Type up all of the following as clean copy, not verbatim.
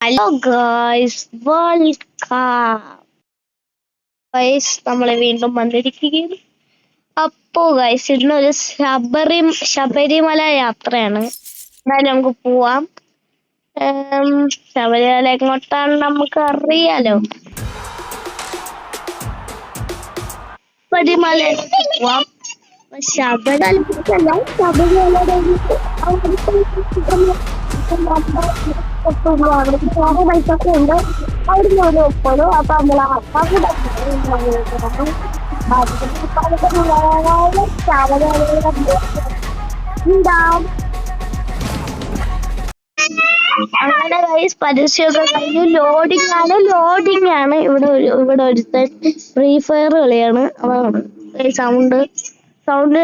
Hello guys, welcome guys. നമ്മളെ വീണ്ടും വന്നിരിക്കുകയാണ്. അപ്പോ ഗായ്സ്, ഇന്നൊരു ശബരിമല യാത്രയാണ്. എന്നാലും നമുക്ക് പോവാം. ശബരിമല എങ്ങോട്ടാണ് നമുക്ക് അറിയാലോ. ശബരിമല പോവാം. ശബരിമലയുടെ പൈസൊക്കെ ഉണ്ട്. അവിടുന്ന് ഒരു ഒപ്പുള്ളൂ. അപ്പൊ നമ്മളെ അങ്ങനെ ഗൈസ് പരസ്യമൊക്കെ കഴിഞ്ഞു. ലോഡിംഗ് ആണ്. ഇവിടെ ഒരുത്തൻ ഫ്രീ ഫയർ കളിയാണ്. അതാണ് സൗണ്ട്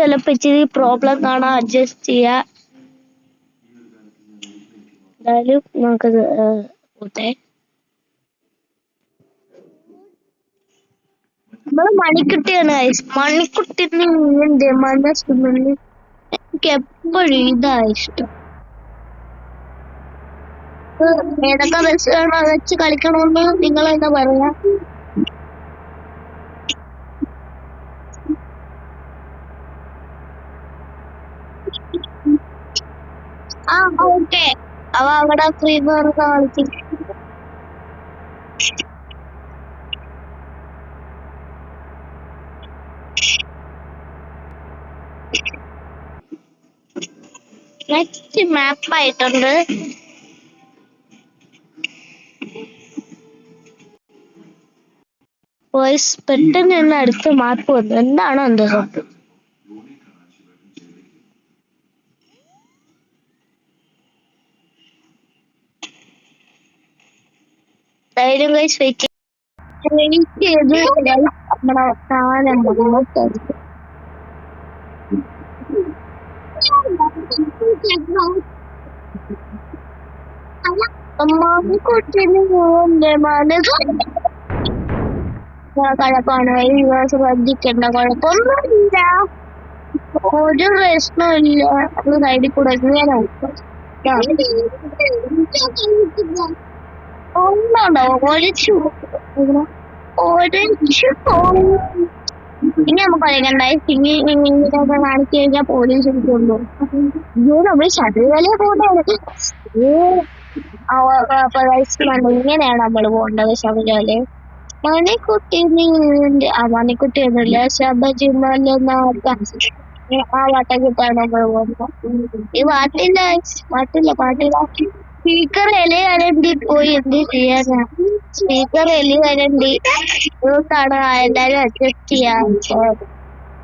ചിലപ്പോ ഇച്ചിരി പ്രോബ്ലം കാണാൻ അഡ്ജസ്റ്റ് ചെയ്യാ. എന്തായാലും നമുക്കത് പോട്ടെ. നമ്മള് മണിക്കുട്ടിയാണ് ഗൈസ്. മണിക്കുട്ടിന്റെ മനസ്സിനുള്ളിൽ എനിക്ക് എപ്പോഴും ഇതാ ഇഷ്ടം. ഏതൊക്കെ ബസ്സാണോ വെച്ച് കളിക്കണമെന്ന് നിങ്ങൾ എന്താ പറയാ? ഓക്കെ. അവ അവിടെ ഫ്രീ ഫയർ കളിക്കും. നെക്സ്റ്റ് മാപ്പ് ആയിട്ടുണ്ട്. പെട്ടെന്ന് തന്നെ അടുത്ത മാപ്പ് വന്നു. എന്താണോ എന്തോ സംഭവം. ധൈര്യം കഴിച്ച് വെയിറ്റ് ചെയ്ത് നമ്മുടെ സാധനം കുഴപ്പമാണ്. ശ്രദ്ധിക്കേണ്ട കുഴപ്പമൊന്നുമില്ല. ഒരു പ്രശ്നമില്ല. അത് സൈഡിൽ കൂടെ ഒന്നുണ്ടോ ഇനി നമുക്ക് കളിക്കണ്ടായി. ഇങ്ങനെ കാണിച്ചു കഴിഞ്ഞാൽ പോലീസ് എടുക്കുള്ളൂ. നമ്മള് ശബരിമല പോകണ്ടാണ്. ഇങ്ങനെയാണ് നമ്മള് പോകേണ്ടത് ശബരിമല. മണിക്കുട്ടി മണിക്കുട്ടി ഒന്നുമില്ല. ശബരിമല ആ വട്ടക്കിട്ടാണ് നമ്മൾ പോകുന്നത്. ഈ പാട്ടില്ല. സ്പീക്കർ എലി വരണ്ടി പോയി എന്ത് ചെയ്യാനാ? സ്പീക്കർ എലി വരണ്ടി ഇതാണ്. എല്ലാരും അഡ്ജസ്റ്റ് ചെയ്യാം.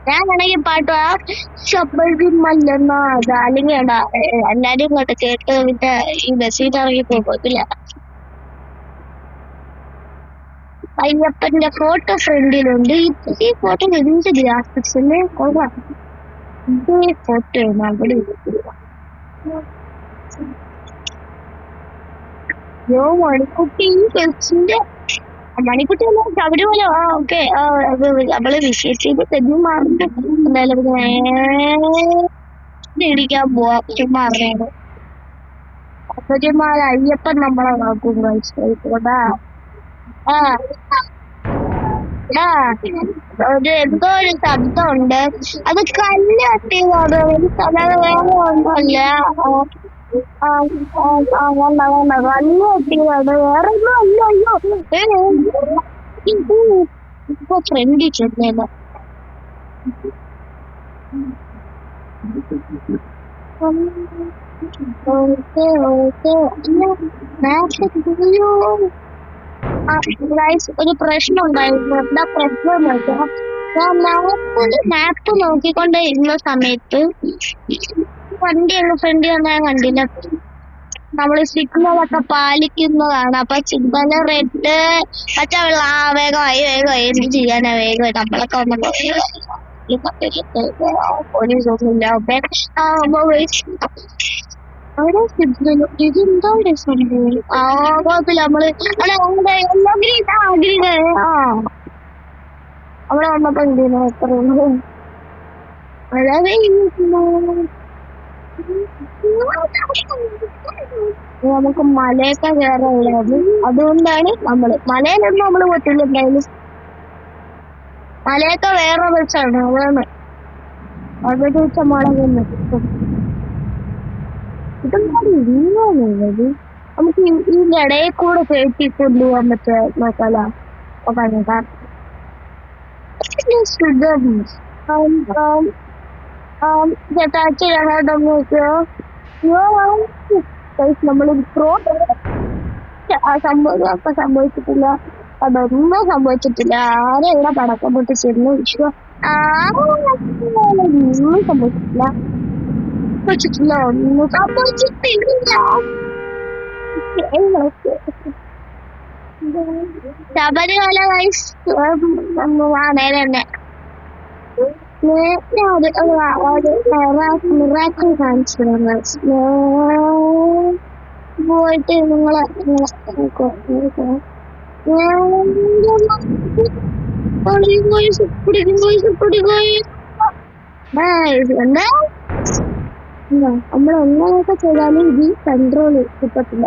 ഞാൻ വേണമെങ്കിൽ പാട്ട് ശബരിമല അല്ലെങ്കിൽ എല്ലാരും ഇങ്ങോട്ട് കേട്ട് പിന്നെ ഈ ബസ്സിൽ ഇറങ്ങി പോകത്തില്ല. അയ്യപ്പന്റെ ഫോട്ടോ ഫ്രണ്ടിലുണ്ട്. ഈ ഫോട്ടോ എന്ത് ഗ്രാഫിക്സിന്റെ കൊള്ളാം. ഇതേ ഫോട്ടോ അവിടെ മണിക്കുട്ടി ബസ്സിന്റെ മണിക്കുട്ടി ശബരിമല. ഓക്കെ. നമ്മള് വിശേഷിച്ച് തെഞ്ഞു മാറിട്ട് എന്തായാലും ഇടിക്കാൻ പോവാ. ചുമ്മാ അറിയാതെ ശബരിമല അയ്യപ്പൻ നമ്മളെ നോക്കും. എന്തോ ഒരു ശബ്ദമുണ്ട്. അത് കല്ല് കട്ടിയതാണ്. അല്ലാതെ വേറെ ഒന്നുമല്ല. കല്ല് കട്ടിയതാണ്. വേറെ ഒന്നും അല്ല. ഇപ്പൊ ഫ്രണ്ടിൽ ചെന്നേന്ന് ഒരു പ്രശ്നം ഉണ്ടായിരുന്നു. എന്താ പ്രശ്നം നോക്കാം. ഞാൻ മാപ്പ് നോക്കിക്കൊണ്ട് ഇരുന്ന സമയത്ത് വണ്ടി ഫ്രണ്ട് വന്നാൽ കണ്ടില്ല. നമ്മള് സിഗ്നലൊക്കെ പാലിക്കുന്നതാണ്. അപ്പൊ സിഗ്നൽ റെഡ് പച്ച വെള്ളം വേഗമായി എന്ത് ചെയ്യാനാ? വേഗം നമ്മളൊക്കെ വന്നപ്പോ പോലീസ് ഒന്നുമില്ല. അവിടെ സിഗ്നൽ ഇതെന്താ സംഭവം? കുഴപ്പമില്ല. നമ്മള് അവിടെ വന്നപ്പോ എന്തിനാ എത്ര മഴ പെയ്യുന്നു. നമുക്ക് മലയൊക്കെ കയറാനുള്ളത്. അതുകൊണ്ടാണ് മലയിലൊന്നും നമ്മള് പോയിട്ടില്ല എന്തായാലും. മലയൊക്കെ വേറെ വെച്ചാണ് അതാണ് അവിടെ വെച്ച മഴ വന്നു. ഇതെന്താണ് ഇങ്ങനെയുള്ളത്? നമുക്ക് ഈ ഇടയിൽ കൂടെ കയറ്റി കൊണ്ടുപോകാൻ പറ്റുക നോക്കാല. ചേട്ടാച്ചി നമ്മൾ പ്രോ ആ സംഭവം അപ്പൊ സംഭവിച്ചിട്ടില്ല. അതൊന്നും സംഭവിച്ചിട്ടില്ല. ആരും ഇവിടെ പടക്കം പൊട്ടിച്ചിരുന്നു വിശ്വ ഒന്നും സംഭവിച്ചിട്ടില്ല. ഒന്നും സംഭവിച്ചിട്ടില്ല. ശബരിമല വൈസ് നേരെ തന്നെ മിറാക്കിൾ കാണിച്ചു പോയിട്ട് നിങ്ങളെ എന്താ നമ്മൾ എങ്ങനെയൊക്കെ ചെയ്താലും ഇത് കൺട്രോൾ കിട്ടത്തില്ല.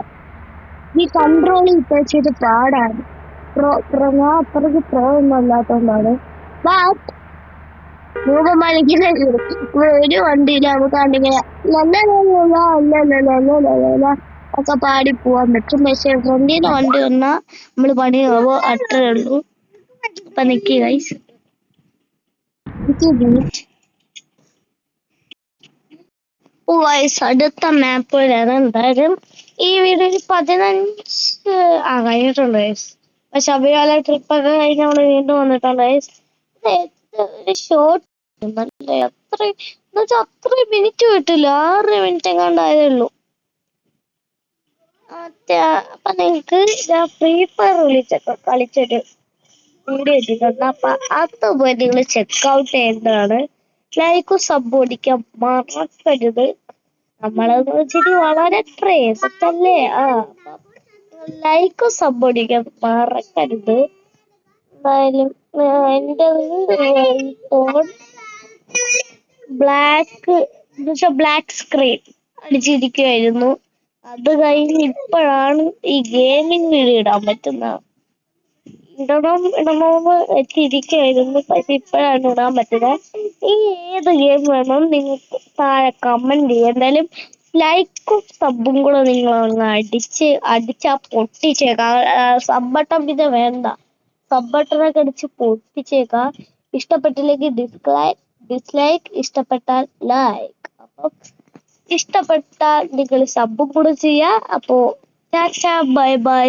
ഈ കൺട്രോൾ ഇട്ടത് പാടാണ്. ഞാൻ അത്രയ്ക്ക് പ്രോ ഒന്നും അല്ലാത്തോണ്ടാണ്. ഒരു വണ്ടിയില്ല നമുക്കാണ്ടിങ്ങനെ ഒക്കെ പാടി പോവാൻ പറ്റും. പക്ഷെ ഫ്രണ്ടിന്ന് വണ്ടി വന്നാ നമ്മള് പണിയാവോ അത്രേ ഉള്ളൂ. അപ്പൊ നിക്ക് ഗൈസ്. അടുത്ത മാപ്പുകളാണ്. എന്തായാലും ഈ വീഡിയോ 15 കഴിഞ്ഞിട്ടുണ്ട് ഗൈസ്. ശബരിമല ട്രിപ്പൊക്കെ കഴിഞ്ഞ് നമ്മള് വീണ്ടും വന്നിട്ടുണ്ട് ഗൈസ്. ഒരു ഷോർട്ട് അത്ര മിനിറ്റ് കിട്ടില്ല. 6 മിനിറ്റ് എങ്ങാണ്ടായതേ ഉള്ളൂ. അപ്പൊ നിങ്ങക്ക് ഫ്രീ ഫയർ കളിച്ചൊരു വീഡിയോ ഇട്ടിട്ടുണ്ട്. അപ്പൊ അത് പോയി നിങ്ങൾ ചെക്കൗട്ട് ചെയ്യേണ്ടതാണ്. ലൈക്കും സബ് അടിക്കാൻ മറക്കരുത്. നമ്മളെന്ന് വെച്ചിട്ട് വളരെ ട്രേസല്ലേ. ലൈക്കും സബ് അടിക്കാൻ മറക്കരുത്. എന്തായാലും എന്റെ ഫോൺ ബ്ലാക്ക് സ്ക്രീൻ അടിച്ചിരിക്കുമായിരുന്നു. അത് കഴിഞ്ഞ് ഇപ്പോഴാണ് ഈ ഗെയിമിംഗ് വീഡിയോ ഇടാൻ പറ്റുന്നത്. ഇടണമെന്ന് വെച്ചിരിക്കുമായിരുന്നു. പക്ഷെ ഇപ്പോഴാണ് ഇടാൻ പറ്റുന്നത്. ഈ ഏത് ഗെയിം വേണം നിങ്ങൾക്ക് താഴെ കമന്റ് ചെയ്യുക. എന്തായാലും ലൈക്കും സബും കൂടെ നിങ്ങൾ അങ്ങ് അടിച്ചാ പൊട്ടിച്ചേക്കാം. സബ് ബട്ടൺ പിന്നെ വേണ്ട. സബ് ബട്ടണൊക്കെ അടിച്ച് പൊട്ടിച്ചേക്കാം. ഇഷ്ടപ്പെട്ടില്ലെങ്കിൽ ഡിസ്ലൈക്ക്, ഇഷ്ടപ്പെട്ടാൽ ലൈക്ക്. അപ്പൊ ഇഷ്ടപ്പെട്ടാൽ നിങ്ങൾ സബും കൂടെ ചെയ്യാ. അപ്പോ ടാറ്റാ ബൈ ബൈ.